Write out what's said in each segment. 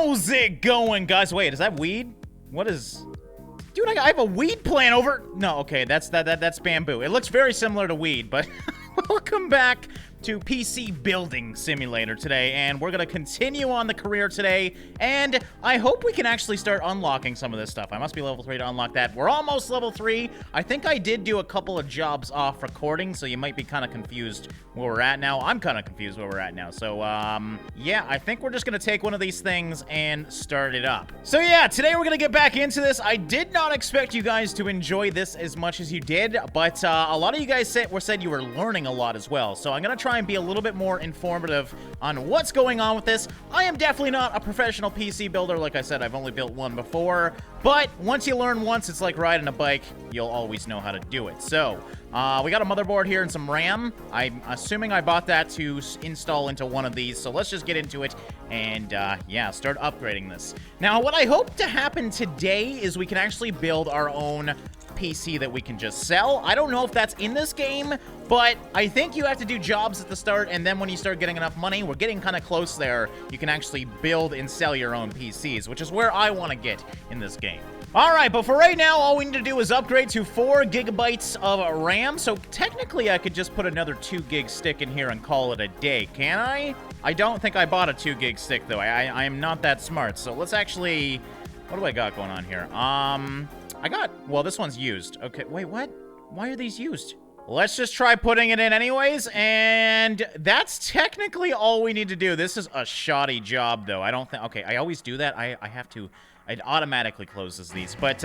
How's it going, guys? Wait, is that weed? What is... Dude, I have a weed plant over... No, okay, that's bamboo. It looks very similar to weed, but... Welcome back to PC Building Simulator today, and we're gonna continue on the career today, and I hope we can actually start unlocking some of this stuff. I must be level 3 to unlock that. We're almost level 3. I think I did do a couple of jobs off recording, so you might be kind of confused where we're at now. I'm kind of confused where we're at now, so, yeah, I think we're just gonna take one of these things and start it up. So, yeah, today we're gonna get back into this. I did not expect you guys to enjoy this as much as you did, but, a lot of you guys said you were learning a lot as well, so I'm gonna try and be a little bit more informative on what's going on with this. I am definitely not a professional PC builder. Like I said, I've only built one before, but once you learn once, it's like riding a bike. You'll always know how to do it. So, we got a motherboard here and some RAM. I'm assuming I bought that to install into one of these, so let's just get into it and, yeah, start upgrading this. Now, what I hope to happen today is we can actually build our own PC that we can just sell. I don't know if that's in this game, but I think you have to do jobs at the start, and then when you start getting enough money, we're getting kind of close there, you can actually build and sell your own PCs, which is where I want to get in this game. Alright, but for right now, all we need to do is upgrade to 4 gigabytes of RAM, so technically I could just put another 2 gig stick in here and call it a day, can I? I don't think I bought a 2 gig stick, though. I am not that smart, so let's actually... What do I got going on here? Well, this one's used. Okay, wait, what? Why are these used? Let's just try putting it in anyways, and that's technically all we need to do. This is a shoddy job, though. I don't think... Okay, I always do that. I have to... It automatically closes these, but,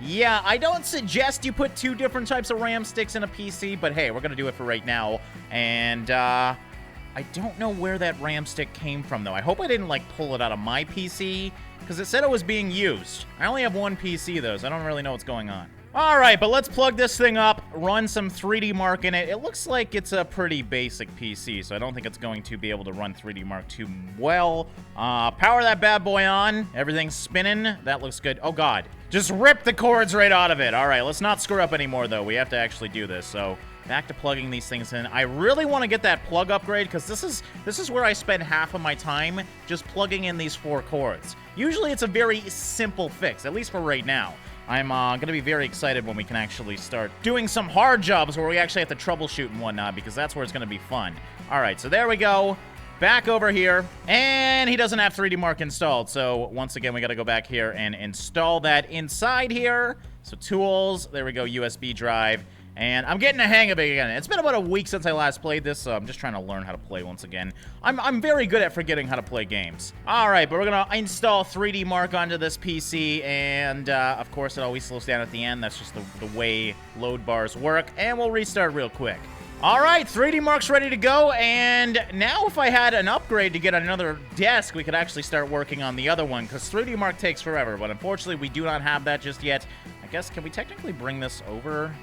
yeah, I don't suggest you put 2 different types of RAM sticks in a PC, but hey, we're gonna do it for right now, and, I don't know where that RAM stick came from, though. I hope I didn't, like, pull it out of my PC, because it said it was being used. I only have one PC, though, so I don't really know what's going on. Alright, but let's plug this thing up, run some 3D Mark in it. It looks like it's a pretty basic PC, so I don't think it's going to be able to run 3D Mark too well. Power that bad boy on. Everything's spinning. That looks good. Oh, God. Just rip the cords right out of it. Alright, let's not screw up anymore, though. We have to actually do this, so... Back to plugging these things in. I really want to get that plug upgrade because this is where I spend half of my time just plugging in these 4 cords. Usually it's a very simple fix, at least for right now. I'm going to be very excited when we can actually start doing some hard jobs where we actually have to troubleshoot and whatnot because that's where it's going to be fun. All right, so there we go. Back over here, and he doesn't have 3D Mark installed, so once again, we got to go back here and install that inside here. So tools, there we go, USB drive. And I'm getting the hang of it again. It's been about a week since I last played this, so I'm just trying to learn how to play once again. I'm very good at forgetting how to play games. Alright, but we're going to install 3D Mark onto this PC, and of course it always slows down at the end. That's just the way load bars work, and we'll restart real quick. Alright, 3D Mark's ready to go, and now if I had an upgrade to get another desk, we could actually start working on the other one, because 3D Mark takes forever, but unfortunately we do not have that just yet. I guess, can we technically bring this over?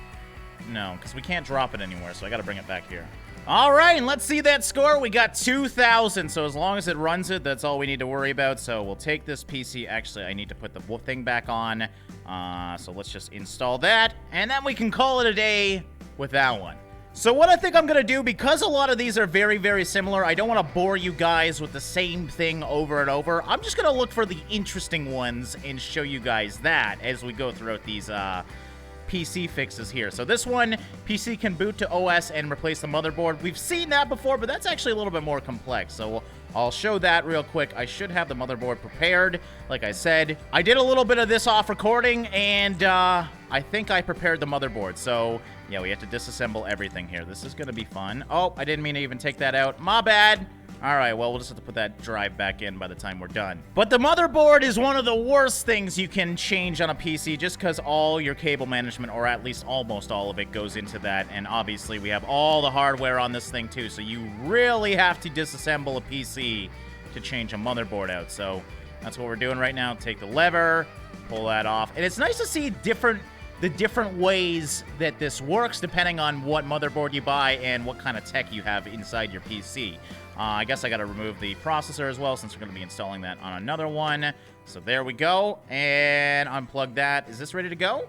No, because we can't drop it anywhere, so I gotta bring it back here. Alright, and let's see that score. We got 2,000, so as long as it runs it, that's all we need to worry about. So we'll take this PC. Actually, I need to put the thing back on. So let's just install that, and then we can call it a day with that one. So what I think I'm gonna do, because a lot of these are very, very similar, I don't want to bore you guys with the same thing over and over. I'm just gonna look for the interesting ones and show you guys that as we go throughout these, PC fixes here. So this one, PC can boot to OS and replace the motherboard. We've seen that before, but that's actually a little bit more complex. So I'll show that real quick. I should have the motherboard prepared. Like I said, I did a little bit of this off recording, and I think I prepared the motherboard. So yeah, we have to disassemble everything here. This is going to be fun. Oh, I didn't mean to even take that out. My bad. Alright, well, we'll just have to put that drive back in by the time we're done. But the motherboard is one of the worst things you can change on a PC just because all your cable management, or at least almost all of it, goes into that. And obviously, we have all the hardware on this thing, too. So you really have to disassemble a PC to change a motherboard out. So that's what we're doing right now. Take the lever, pull that off. And it's nice to see the different ways that this works depending on what motherboard you buy and what kind of tech you have inside your PC. I guess I got to remove the processor as well since we're going to be installing that on another one. So there we go. And unplug that. Is this ready to go?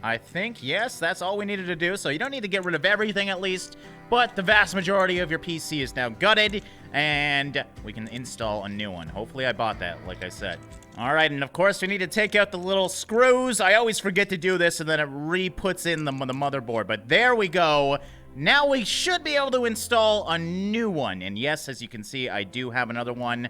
I think, yes, that's all we needed to do. So you don't need to get rid of everything at least, but the vast majority of your PC is now gutted. and we can install a new one. Hopefully I bought that, like I said. All right, and of course we need to take out the little screws. I always forget to do this, and then it re-puts in the motherboard, but there we go. Now we should be able to install a new one, and yes, as you can see, I do have another one.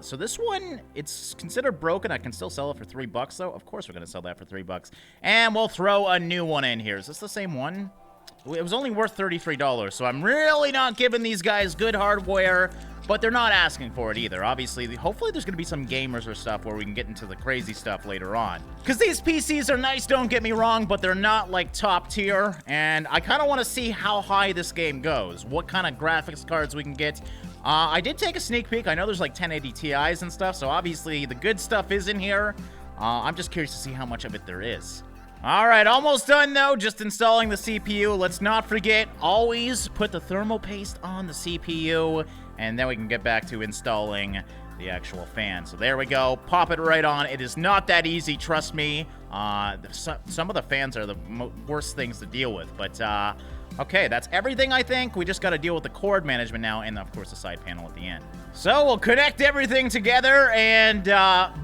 So this one, it's considered broken. I can still sell it for $3, though. Of course we're going to sell that for $3. And we'll throw a new one in here. Is this the same one? It was only worth $33, so I'm really not giving these guys good hardware, but they're not asking for it either. Obviously, hopefully there's going to be some gamers or stuff where we can get into the crazy stuff later on. Because these PCs are nice, don't get me wrong, but they're not, like, top tier. And I kind of want to see how high this game goes, what kind of graphics cards we can get. I did take a sneak peek. I know there's, like, 1080 Ti's and stuff, so obviously the good stuff is in here. I'm just curious to see how much of it there is. All right, almost done, though. Just installing the CPU. Let's not forget, always put the thermal paste on the CPU, and then we can get back to installing the actual fan. So there we go. Pop it right on. It is not that easy, trust me. Some of the fans are the worst things to deal with, but okay, that's everything, I think. We just got to deal with the cord management now, and of course the side panel at the end. So we'll connect everything together, and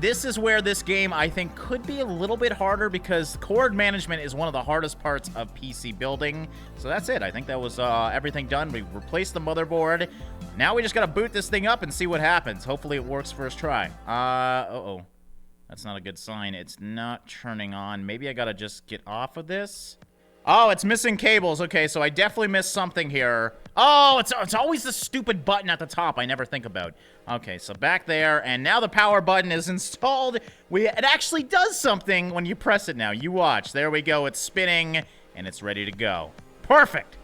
this is where this game, I think, could be a little bit harder because cord management is one of the hardest parts of PC building. So that's it. I think that was everything done. We replaced the motherboard. Now we just got to boot this thing up and see what happens. Hopefully it works first try. Uh-oh. That's not a good sign. It's not turning on. Maybe I got to just get off of this. Oh, it's missing cables. Okay, so I definitely missed something here. Oh, it's always the stupid button at the top I never think about. Okay, so back there, and now the power button is installed. It actually does something when you press it now. You watch. There we go. It's spinning, and it's ready to go. Perfect.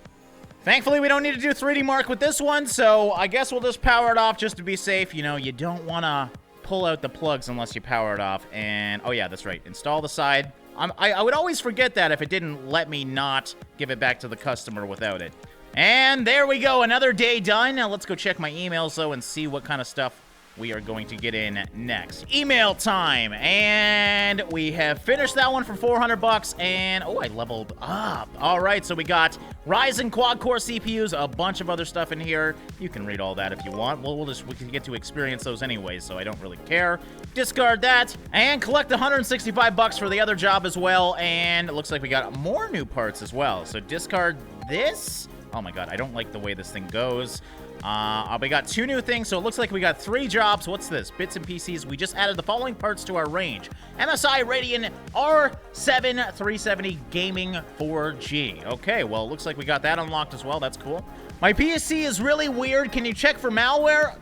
Thankfully, we don't need to do 3D Mark with this one, so I guess we'll just power it off just to be safe. You know, you don't want to pull out the plugs unless you power it off. And, oh yeah, that's right. Install the side. I would always forget that if it didn't let me not give it back to the customer without it. And there we go, another day done. Now let's go check my emails, though, and see what kind of stuff we are going to get in next. Email time, and we have finished that one for $400, and oh, I leveled up. All right, so we got Ryzen quad-core CPUs, a bunch of other stuff in here. You can read all that if you want. We can get to experience those anyways, so I don't really care. Discard that, and collect $165 for the other job as well, and it looks like we got more new parts as well. So discard this. Oh my god, I don't like the way this thing goes. We got 2 new things, so it looks like we got 3 jobs. What's this? Bits and PCs. We just added the following parts to our range. MSI Radeon R7 370 Gaming 4G. Okay, well, it looks like we got that unlocked as well. That's cool. My PC is really weird. Can you check for malware?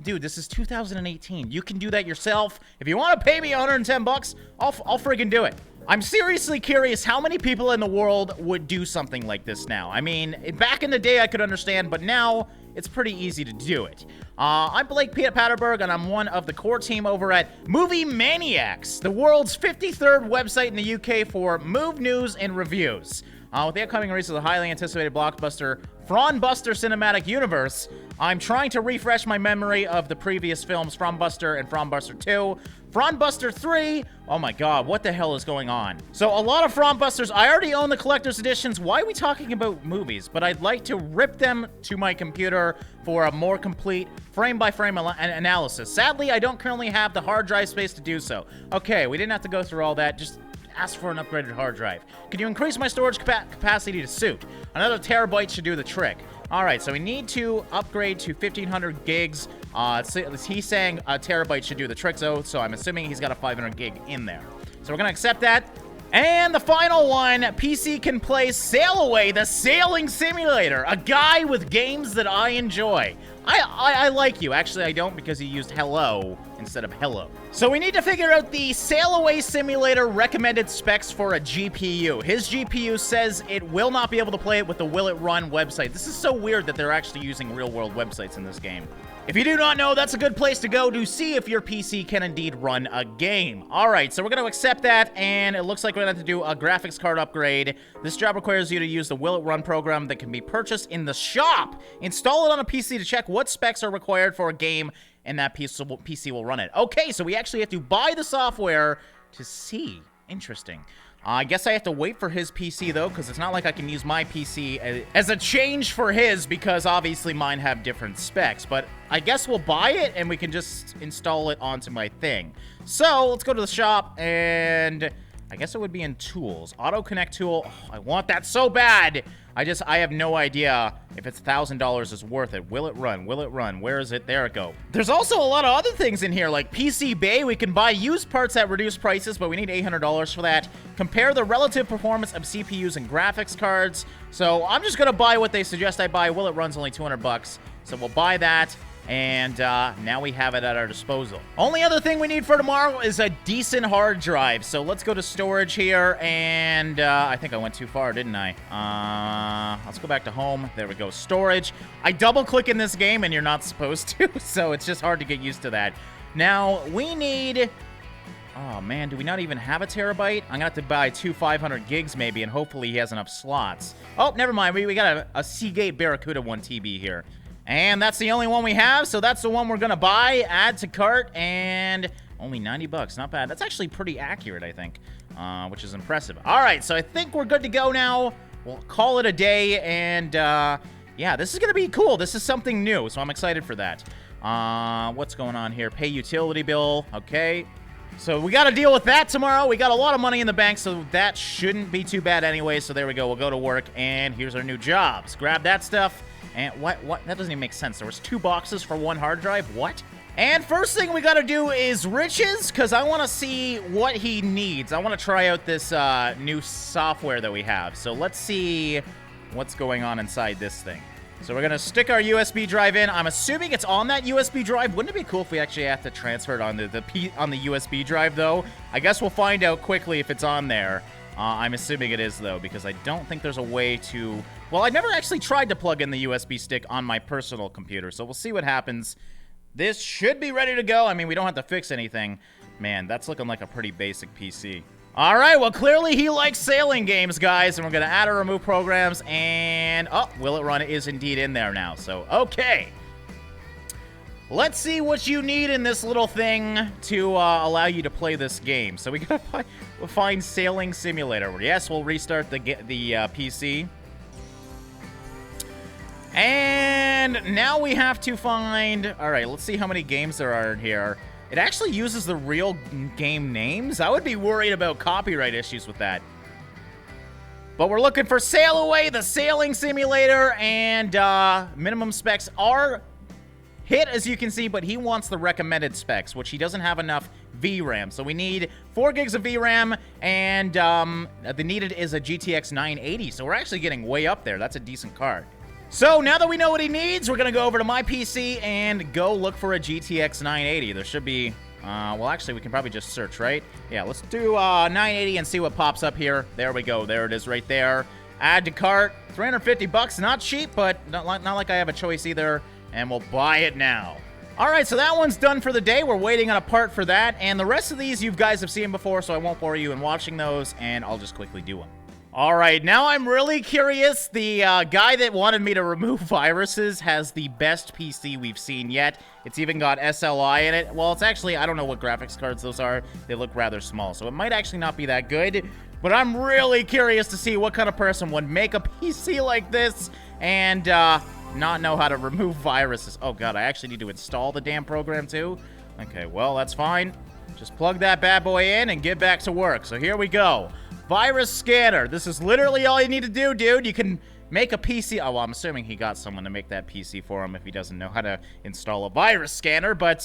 Dude, this is 2018. You can do that yourself. If you want to pay me $110, I'll friggin' do it. I'm seriously curious how many people in the world would do something like this now. I mean, back in the day I could understand, but now it's pretty easy to do it. I'm Blake Patterberg, and I'm one of the core team over at Movie Maniacs, the world's 53rd website in the UK for move news and reviews. With the upcoming release of the highly anticipated blockbuster Frombuster Cinematic Universe, I'm trying to refresh my memory of the previous films Frombuster and Frombuster 2. Frombuster 3, oh my god, what the hell is going on? So a lot of Frombusters, I already own the collector's editions. Why are we talking about movies? But I'd like to rip them to my computer for a more complete frame-by-frame analysis. Sadly, I don't currently have the hard drive space to do so. Okay, we didn't have to go through all that. Just ask for an upgraded hard drive. Could you increase my storage capacity to suit? Another terabyte should do the trick. All right, so we need to upgrade to 1,500 gigs. He's saying a terabyte should do the trick, though, so I'm assuming he's got a 500 gig in there. So we're going to accept that. And the final one, PC can play Sail Away, the sailing simulator. A guy with games that I enjoy. I like you. Actually, I don't, because he used hello instead of hello. So we need to figure out the Sail Away simulator recommended specs for a GPU. His GPU says it will not be able to play it with the Will It Run website. This is so weird that they're actually using real-world websites in this game. If you do not know, that's a good place to go to see if your PC can indeed run a game. All right, so we're going to accept that, and it looks like we're going to have to do a graphics card upgrade. This job requires you to use the Will It Run program that can be purchased in the shop. Install it on a PC to check what specs are required for a game, and that PC will run it. Okay, so we actually have to buy the software to see. Interesting. I guess I have to wait for his PC, though, because it's not like I can use my PC as a change for his, because obviously mine have different specs. But I guess we'll buy it, and we can just install it onto my thing. So, let's go to the shop, and I guess it would be in tools. Auto connect tool. Oh, I want that so bad. I have no idea if it's $1,000 is worth it. Will it run? Will it run? Where is it? There it go. There's also a lot of other things in here, like PC Bay. We can buy used parts at reduced prices, but we need $800 for that. Compare the relative performance of CPUs and graphics cards. So I'm just gonna buy what they suggest I buy. Will it run's only 200 bucks. So we'll buy that. And now we have it at our disposal. Only other thing we need for tomorrow is a decent hard drive. So let's go to storage here. And I think I went too far, didn't I? Let's go back to home. There we go. Storage. I double click in this game and you're not supposed to. So it's just hard to get used to that. Now we need... Oh man, do we not even have a terabyte? I'm gonna have to buy 2 500 gigs maybe, and hopefully he has enough slots. Oh, never mind. We got a Seagate Barracuda 1 TB here. And that's the only one we have, so that's the one we're gonna buy. Add to cart, and only 90 bucks. Not bad. That's actually pretty accurate, I think, which is impressive. All right, so I think we're good to go now. We'll call it a day, and yeah, this is gonna be cool. This is something new, so I'm excited for that. What's going on here? Pay utility bill. Okay. So we got to deal with that tomorrow. We got a lot of money in the bank, so that shouldn't be too bad anyway. So there we go. We'll go to work, and here's our new jobs. Grab that stuff. And what? That doesn't even make sense. There was 2 boxes for 1 hard drive. What? And first thing we got to do is Rich's, because I want to see what he needs. I want to try out this new software that we have. So let's see what's going on inside this thing. So we're going to stick our USB drive in. I'm assuming it's on that USB drive. Wouldn't it be cool if we actually have to transfer it on the USB drive, though? I guess we'll find out quickly if it's on there. I'm assuming it is, though, because I don't think there's a way to... Well, I never actually tried to plug in the USB stick on my personal computer, so we'll see what happens. This should be ready to go. I mean, we don't have to fix anything. Man, that's looking like a pretty basic PC. All right, well, clearly he likes sailing games, guys, and we're going to add or remove programs, and... Oh, Will It Run is indeed in there now, so okay. Let's see what you need in this little thing to allow you to play this game. So we got to find Sailing Simulator. Yes, we'll restart the PC. And now we have to find... All right, let's see how many games there are in here. It actually uses the real game names. I would be worried about copyright issues with that. But we're looking for Sail Away, the Sailing Simulator, and minimum specs are hit, as you can see, but he wants the recommended specs, which he doesn't have enough VRAM. So we need 4 gigs of VRAM, and the needed is a GTX 980. So we're actually getting way up there. That's a decent card. So now that we know what he needs, we're going to go over to my PC and go look for a GTX 980. There should be, well, actually, we can probably just search, right? Yeah, let's do 980 and see what pops up here. There we go. There it is right there. Add to cart. 350 bucks. Not cheap, but not like I have a choice either. And we'll buy it now. All right, so that one's done for the day. We're waiting on a part for that. And the rest of these you guys have seen before, so I won't bore you in watching those, and I'll just quickly do them. All right, now I'm really curious. The guy that wanted me to remove viruses has the best PC we've seen yet. It's even got SLI in it. Well, it's actually, I don't know what graphics cards those are. They look rather small, so it might actually not be that good. But I'm really curious to see what kind of person would make a PC like this and not know how to remove viruses. Oh, God, I actually need to install the damn program, too? Okay, well, that's fine. Just plug that bad boy in and get back to work. So here we go. Virus scanner. This is literally all you need to do, dude. You can make a PC. Oh, well, I'm assuming he got someone to make that PC for him if he doesn't know how to install a virus scanner. But,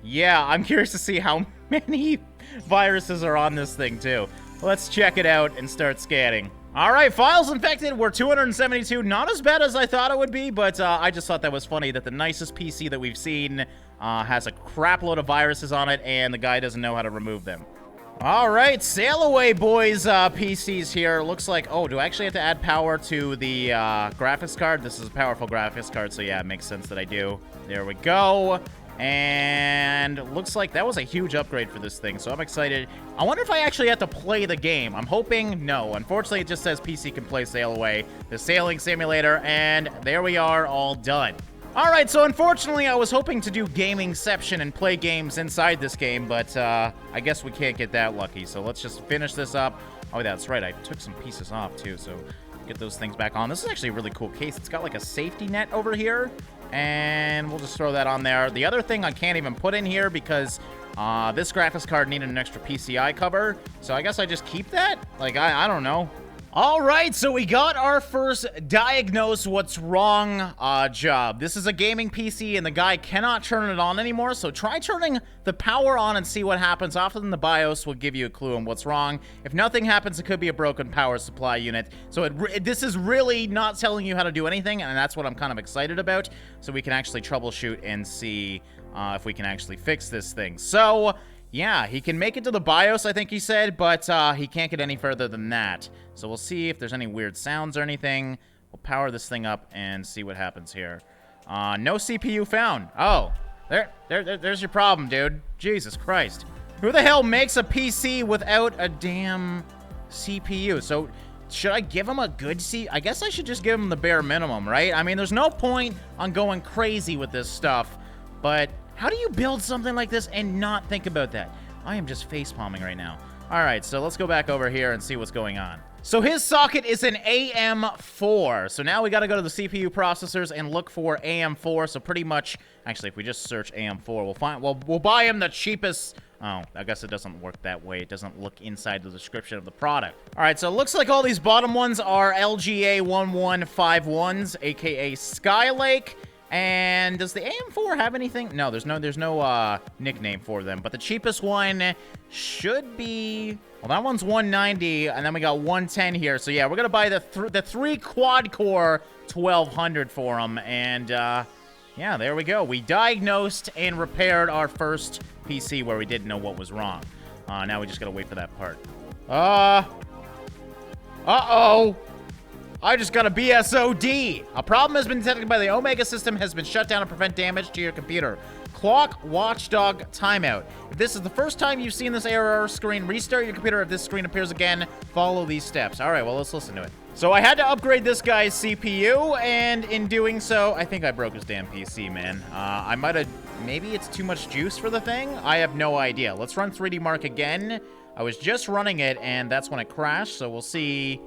yeah, I'm curious to see how many viruses are on this thing, too. Let's check it out and start scanning. All right, files infected were 272. Not as bad as I thought it would be, but I just thought that was funny that the nicest PC that we've seen has a crap load of viruses on it, and the guy doesn't know how to remove them. All right, Sail Away Boys PCs here. Looks like, oh, do I actually have to add power to the graphics card? This is a powerful graphics card, so yeah, it makes sense that I do. There we go. And looks like that was a huge upgrade for this thing, so I'm excited. I wonder if I actually have to play the game. I'm hoping no. Unfortunately, it just says PC can play Sail Away, the Sailing Simulator, and there we are, all done. All right, so unfortunately, I was hoping to do Gamingception and play games inside this game, but I guess we can't get that lucky. So let's just finish this up. Oh, that's right. I took some pieces off, too, so get those things back on. This is actually a really cool case. It's got, like, a safety net over here, and we'll just throw that on there. The other thing I can't even put in here because this graphics card needed an extra PCI cover, so I guess I just keep that? Like, I don't know. All right, so we got our first diagnose what's wrong job. This is a gaming PC, and the guy cannot turn it on anymore, so try turning the power on and see what happens. Often the BIOS will give you a clue on what's wrong. If nothing happens, it could be a broken power supply unit. So this is really not telling you how to do anything, and that's what I'm kind of excited about, so we can actually troubleshoot and see if we can actually fix this thing. So yeah, he can make it to the BIOS, I think he said, but he can't get any further than that. So we'll see if there's any weird sounds or anything. We'll power this thing up and see what happens here. No CPU found. Oh, there's your problem, dude. Jesus Christ. Who the hell makes a PC without a damn CPU? So should I give him a good I guess I should just give him the bare minimum, right? I mean, there's no point on going crazy with this stuff, but how do you build something like this and not think about that? I am just face-palming right now. All right, so let's go back over here and see what's going on. So his socket is an AM4. So now we got to go to the CPU processors and look for AM4. So pretty much, actually, if we just search AM4, we'll buy him the cheapest. Oh, I guess it doesn't work that way. It doesn't look inside the description of the product. All right, so it looks like all these bottom ones are LGA 1151s, aka Skylake. And does the AM4 have anything? No, there's no nickname for them. But the cheapest one should be, well, that one's 190, and then we got 110 here. So yeah, we're gonna buy the three quad-core 1200 for them. And yeah, there we go. We diagnosed and repaired our first PC where we didn't know what was wrong. Now we just gotta wait for that part. Uh-oh. I just got a BSOD. A problem has been detected by the Omega system, has been shut down to prevent damage to your computer. Clock watchdog timeout. If this is the first time you've seen this error screen, restart your computer. If this screen appears again, follow these steps. All right, well, let's listen to it. So I had to upgrade this guy's CPU, and in doing so, I think I broke his damn PC, man. I might have, maybe it's too much juice for the thing? I have no idea. Let's run 3D Mark again. I was just running it, and that's when it crashed, so we'll see.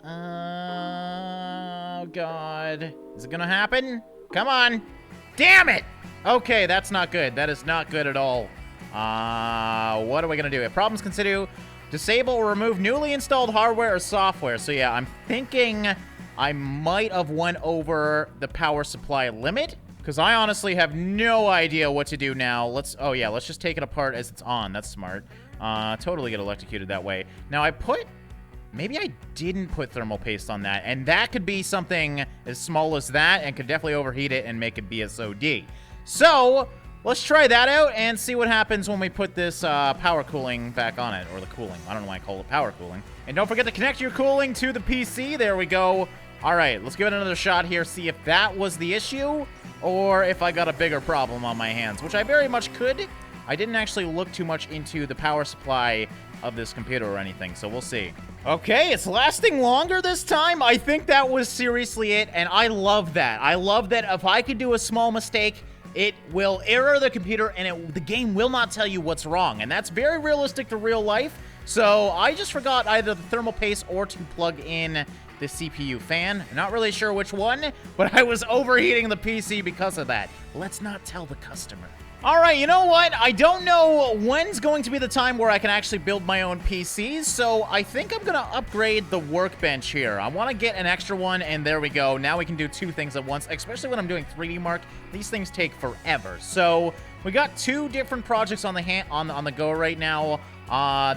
Oh, God. Is it gonna happen? Come on. Damn it! Okay, that's not good. That is not good at all. What are we gonna do? If problems, consider disable or remove newly installed hardware or software. So yeah, I'm thinking I might have went over the power supply limit, because I honestly have no idea what to do now. Oh yeah, let's just take it apart as it's on. That's smart. Totally get electrocuted that way. Now maybe I didn't put thermal paste on that, and that could be something as small as that and could definitely overheat it and make it BSOD. So let's try that out and see what happens when we put this power cooling back on it, or the cooling. I don't know why I call it power cooling. And don't forget to connect your cooling to the PC. There we go. All right, let's give it another shot here, see if that was the issue or if I got a bigger problem on my hands, which I very much could. I didn't actually look too much into the power supply of this computer or anything, so we'll see. Okay, it's lasting longer this time. I think that was seriously it, and I love that. I love that if I could do a small mistake, it will error the computer, and the game will not tell you what's wrong, and that's very realistic to real life. So I just forgot either the thermal paste or to plug in the CPU fan. Not really sure which one, but I was overheating the PC because of that. Let's not tell the customer. All right, you know what? I don't know when's going to be the time where I can actually build my own PCs, so I think I'm going to upgrade the workbench here. I want to get an extra one, and there we go. Now we can do two things at once, especially when I'm doing 3D Mark. These things take forever. So we got two different projects on the go right now.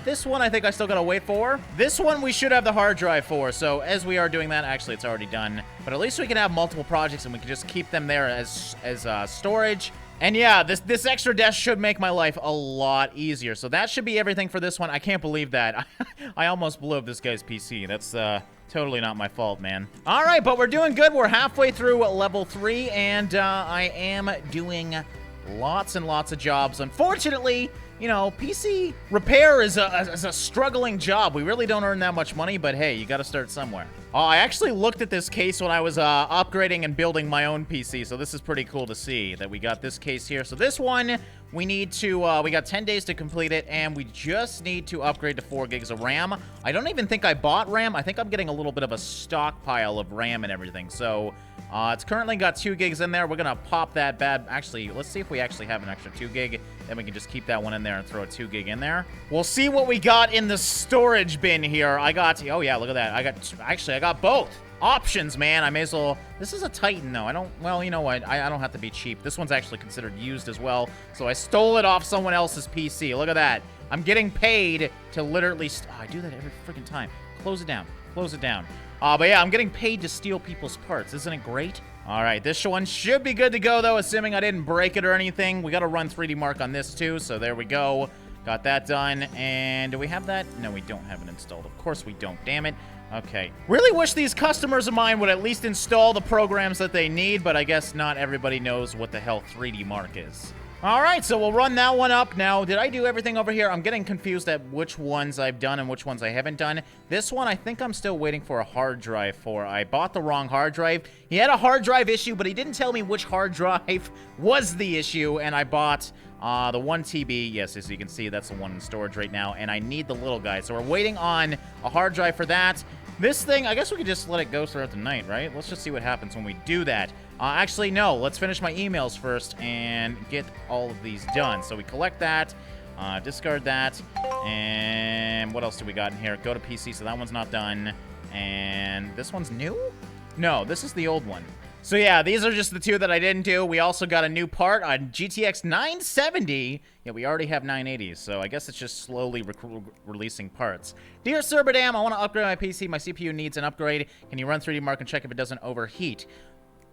This one I think I still got to wait for. This one we should have the hard drive for, so as we are doing that, actually it's already done. But at least we can have multiple projects, and we can just keep them there as storage. And yeah, this extra desk should make my life a lot easier. So that should be everything for this one. I can't believe that. I almost blew up this guy's PC. That's totally not my fault, man. All right, but we're doing good. We're halfway through level 3, and I am doing Lots and lots of jobs. Unfortunately, you know, PC repair is a struggling job. We really don't earn that much money, but hey, you gotta start somewhere. I actually looked at this case when I was upgrading and building my own PC, so this is pretty cool to see that we got this case here. So this one, we need to, we got 10 days to complete it, and we just need to upgrade to 4 gigs of RAM. I don't even think I bought RAM. I think I'm getting a little bit of a stockpile of RAM and everything, so it's currently got 2 gigs in there. We're gonna pop that bad. Actually, let's see if we actually have an extra 2 gig. Then we can just keep that one in there and throw a 2 gig in there. We'll see what we got in the storage bin here. I got, oh yeah, look at that. I got both options, man. I may as well. This is a Titan, though. I don't, well, you know what? I don't have to be cheap. This one's actually considered used as well. So I stole it off someone else's PC. Look at that. I'm getting paid to literally, I do that every freaking time. Close it down. Close it down. But yeah, I'm getting paid to steal people's parts. Isn't it great? All right, this one should be good to go, though, assuming I didn't break it or anything. We got to run 3D Mark on this, too, so there we go. Got that done, and do we have that? No, we don't have it installed. Of course we don't, damn it. Okay. Really wish these customers of mine would at least install the programs that they need, but I guess not everybody knows what the hell 3D Mark is. All right, so we'll run that one up. Now, did I do everything over here? I'm getting confused at which ones I've done and which ones I haven't done. This one, I think I'm still waiting for a hard drive for. I bought the wrong hard drive. He had a hard drive issue, but he didn't tell me which hard drive was the issue, and I bought the 1 TB. Yes, as you can see, that's the one in storage right now, and I need the little guy. So we're waiting on a hard drive for that. This thing, I guess we could just let it go throughout the night, right? Let's just see what happens when we do that. Actually, no. Let's finish my emails first and get all of these done. So we collect that, discard that, and what else do we got in here? Go to PC, so that one's not done. And this one's new? No, this is the old one. So yeah, these are just the 2 that I didn't do. We also got a new part on GTX 970. Yeah, we already have 980s, so I guess it's just slowly releasing parts. Dear Cerberdam, I want to upgrade my PC. My CPU needs an upgrade. Can you run 3D Mark and check if it doesn't overheat?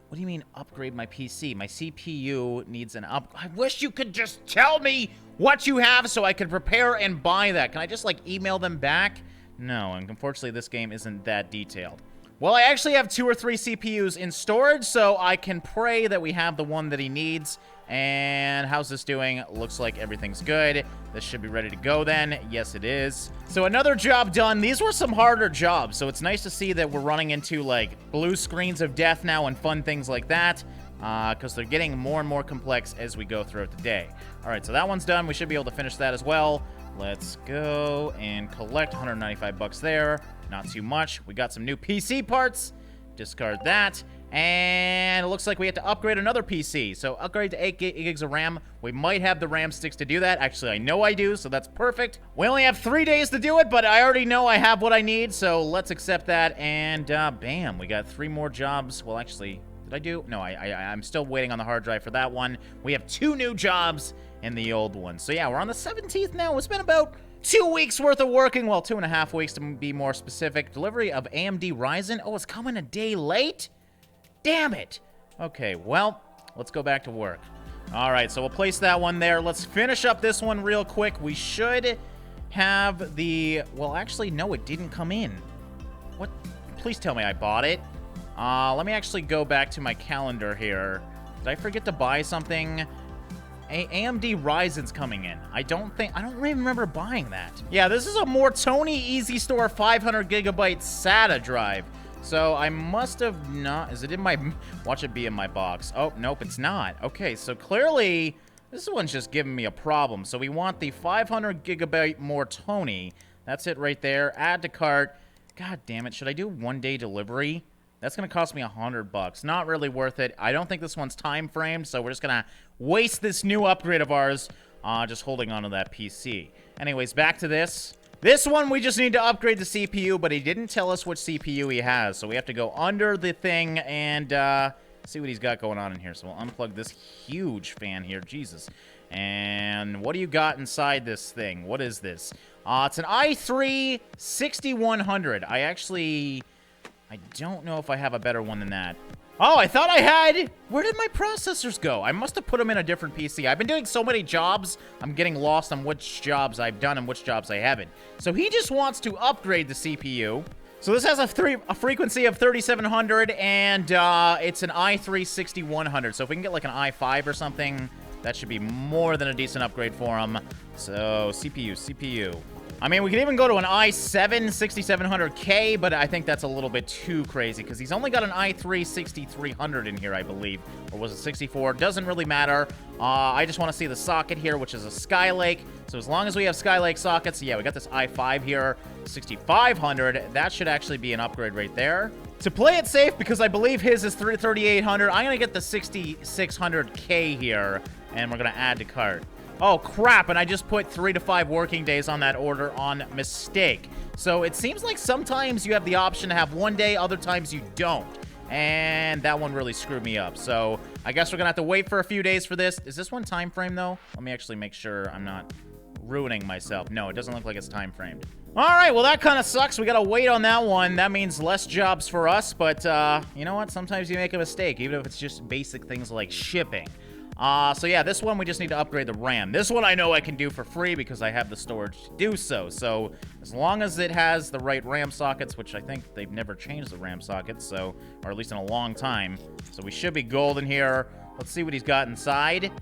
What do you mean, upgrade my PC? My CPU needs an I wish you could just tell me what you have so I could prepare and buy that. Can I just, like, email them back? No, and unfortunately, this game isn't that detailed. Well, I actually have 2 or 3 CPUs in storage, so I can pray that we have the one that he needs. And how's this doing? Looks like everything's good. This should be ready to go then. Yes, it is. So another job done. These were some harder jobs, so it's nice to see that we're running into, like, blue screens of death now and fun things like that, because they're getting more and more complex as we go throughout the day. All right, so that one's done. We should be able to finish that as well. Let's go and collect 195 bucks there. Not too much. We got some new PC parts. Discard that. And it looks like we have to upgrade another PC. So upgrade to 8 gigs of RAM. We might have the RAM sticks to do that. Actually, I know I do, so that's perfect. We only have 3 days to do it, but I already know I have what I need, so let's accept that. And bam, we got 3 more jobs. Well, actually, did I do? No, I'm still waiting on the hard drive for that one. We have 2 new jobs in the old one. So yeah, we're on the 17th now. It's been about 2 weeks worth of working. Well, 2.5 weeks to be more specific. Delivery of AMD Ryzen. Oh, it's coming a day late? Damn it. Okay, well, let's go back to work. All right, so we'll place that one there. Let's finish up this one real quick. We should have the... Well, actually, no, it didn't come in. What? Please tell me I bought it. Let me actually go back to my calendar here. Did I forget to buy something? AMD Ryzen's coming in. I don't even remember buying that. Yeah, this is a Mortoni Easy Store 500 gigabyte SATA drive. So I must have not, is it in my, watch it be in my box. Oh, nope, it's not. Okay, so clearly this one's just giving me a problem. So we want the 500 gigabyte Mortoni. That's it right there. Add to cart. God damn it, should I do 1-day delivery? That's going to cost me $100. Not really worth it. I don't think this one's time framed, so we're just going to waste this new upgrade of ours just holding on to that PC. Anyways, back to this. This one, we just need to upgrade the CPU, but he didn't tell us which CPU he has, so we have to go under the thing and see what he's got going on in here. So we'll unplug this huge fan here. Jesus. And what do you got inside this thing? What is this? It's an i3 6100. I don't know if I have a better one than that. Oh, I thought I had... Where did my processors go? I must have put them in a different PC. I've been doing so many jobs, I'm getting lost on which jobs I've done and which jobs I haven't. So he just wants to upgrade the CPU. So this has a frequency of 3700, and it's an i3 6100. So if we can get like an i5 or something, That should be more than a decent upgrade for him. So, CPU. I mean, we could even go to an i7 6700K, but I think that's a little bit too crazy because he's only got an i3 6300 in here, I believe. Or was it 64? Doesn't really matter. I just want to see the socket here, which is a Skylake. So as long as we have Skylake sockets, yeah, we got this i5 here, 6500. That should actually be an upgrade right there. To play it safe, because I believe his is 3800, I'm going to get the 6600K here, and we're going to add to cart. Oh, crap, and I just put 3 to 5 working days on that order on mistake. So it seems like sometimes you have the option to have one day, other times you don't. And that one really screwed me up. So I guess we're going to have to wait for a few days for this. Is this one time frame, though? Let me actually make sure I'm not ruining myself. No, it doesn't look like it's time framed. All right, well, that kind of sucks. We got to wait on that one. That means less jobs for us. But you know what? Sometimes you make a mistake, even if it's just basic things like shipping. So yeah, this one we just need to upgrade the RAM. This one I know I can do for free because I have the storage to do so. So as long as it has the right RAM sockets, which I think they've never changed the RAM sockets, so, or at least in a long time. So we should be golden here. Let's see what he's got inside.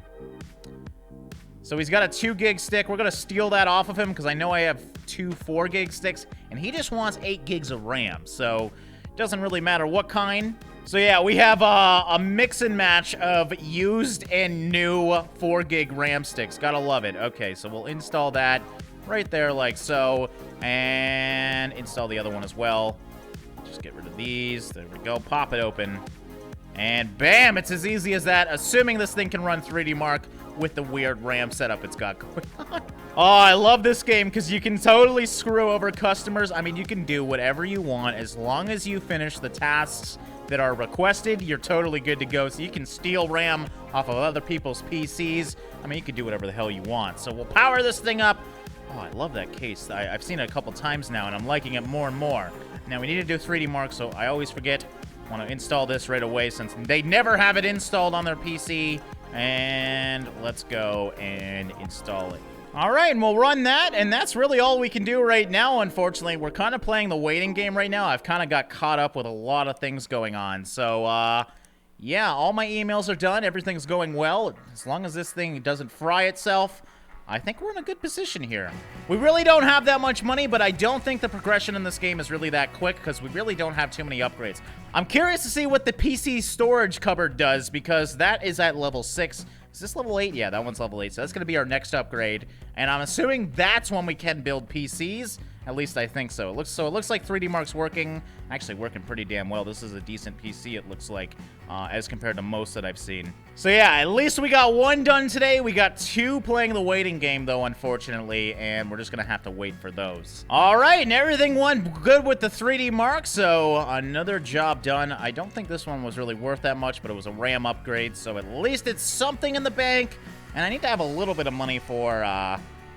So he's got a 2 gig stick. We're going to steal that off of him because I know I have 2 4 gig sticks, and he just wants 8 gigs of RAM. So it doesn't really matter what kind. So yeah, we have a mix and match of used and new 4 gig RAM sticks. Gotta love it. Okay, so we'll install that right there like so, and install the other one as well. Just get rid of these. There we go. Pop it open. And bam, it's as easy as that, assuming this thing can run 3D Mark with the weird RAM setup it's got going on. Oh, I love this game because you can totally screw over customers. I mean, you can do whatever you want as long as you finish the tasks that are requested. You're totally good to go. So you can steal RAM off of other people's PCs. I mean, you can do whatever the hell you want. So we'll power this thing up. Oh, I love that case. I've seen it a couple times now, and I'm liking it more and more. Now, we need to do 3D Mark, so I always forget. I want to install this right away since they never have it installed on their PC. And let's go and install it. All right, and we'll run that, and that's really all we can do right now, unfortunately. We're kind of playing the waiting game right now. I've kind of got caught up with a lot of things going on. So, yeah, all my emails are done. Everything's going well. As long as this thing doesn't fry itself, I think we're in a good position here. We really don't have that much money, but I don't think the progression in this game is really that quick because we really don't have too many upgrades. I'm curious to see what the PC storage cupboard does because that is at level 6. Is this level 8? Yeah, that one's level 8. So that's going to be our next upgrade. And I'm assuming that's when we can build PCs. At least I think so. It looks like 3D Mark's working. Actually working pretty damn well. This is a decent PC, it looks like, as compared to most that I've seen. So yeah, at least we got 1 done today. We got 2 playing the waiting game, though, unfortunately. And we're just going to have to wait for those. All right, and everything went good with the 3D Mark. So another job done. I don't think this one was really worth that much, but it was a RAM upgrade. So at least it's something in the bank. And I need to have a little bit of money for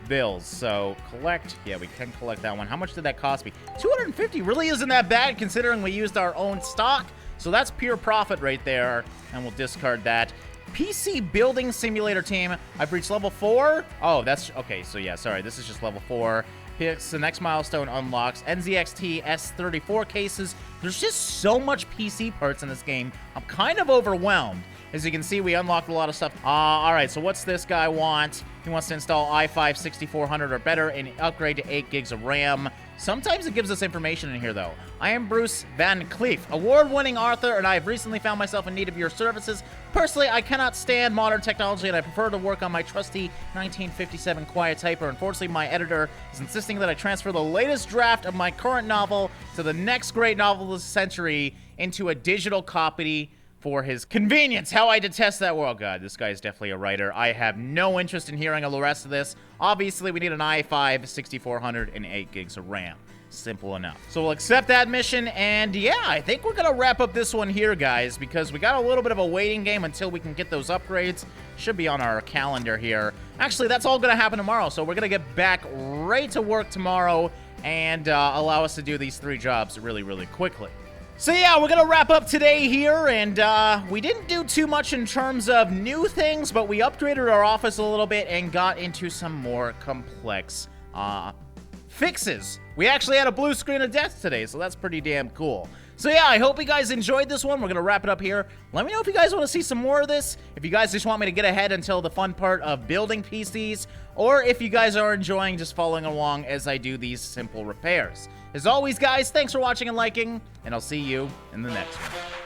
bills. So collect. Yeah, we can collect that one. How much did that cost me? 250 really isn't that bad considering we used our own stock. So that's pure profit right there. And we'll discard that. PC Building Simulator Team. I've reached level 4. Oh, that's... Okay, so yeah, sorry. This is just level 4. Picks the next milestone unlocks. NZXT S34 cases. There's just so much PC parts in this game. I'm kind of overwhelmed. As you can see, we unlocked a lot of stuff. All right, so what's this guy want? He wants to install i5 6400 or better and upgrade to 8 gigs of RAM. Sometimes it gives us information in here, though. I am Bruce Van Cleef, award-winning author, and I have recently found myself in need of your services. Personally, I cannot stand modern technology, and I prefer to work on my trusty 1957 quiet typer. Unfortunately, my editor is insisting that I transfer the latest draft of my current novel to the next great novel of the century into a digital copy for his convenience. How I detest that world. God, this guy is definitely a writer. I have no interest in hearing the rest of this. Obviously, we need an i5 6400 and 8 gigs of RAM. Simple enough. So we'll accept that mission, and yeah, I think we're gonna wrap up this one here, guys, because we got a little bit of a waiting game until we can get those upgrades. Should be on our calendar here. Actually, that's all gonna happen tomorrow, so we're gonna get back right to work tomorrow and allow us to do these 3 jobs really, really quickly. So yeah, we're gonna wrap up today here, and we didn't do too much in terms of new things, but we upgraded our office a little bit and got into some more complex fixes. We actually had a blue screen of death today, so that's pretty damn cool. So yeah, I hope you guys enjoyed this one. We're going to wrap it up here. Let me know if you guys want to see some more of this, if you guys just want me to get ahead until the fun part of building PCs, or if you guys are enjoying just following along as I do these simple repairs. As always, guys, thanks for watching and liking, and I'll see you in the next one.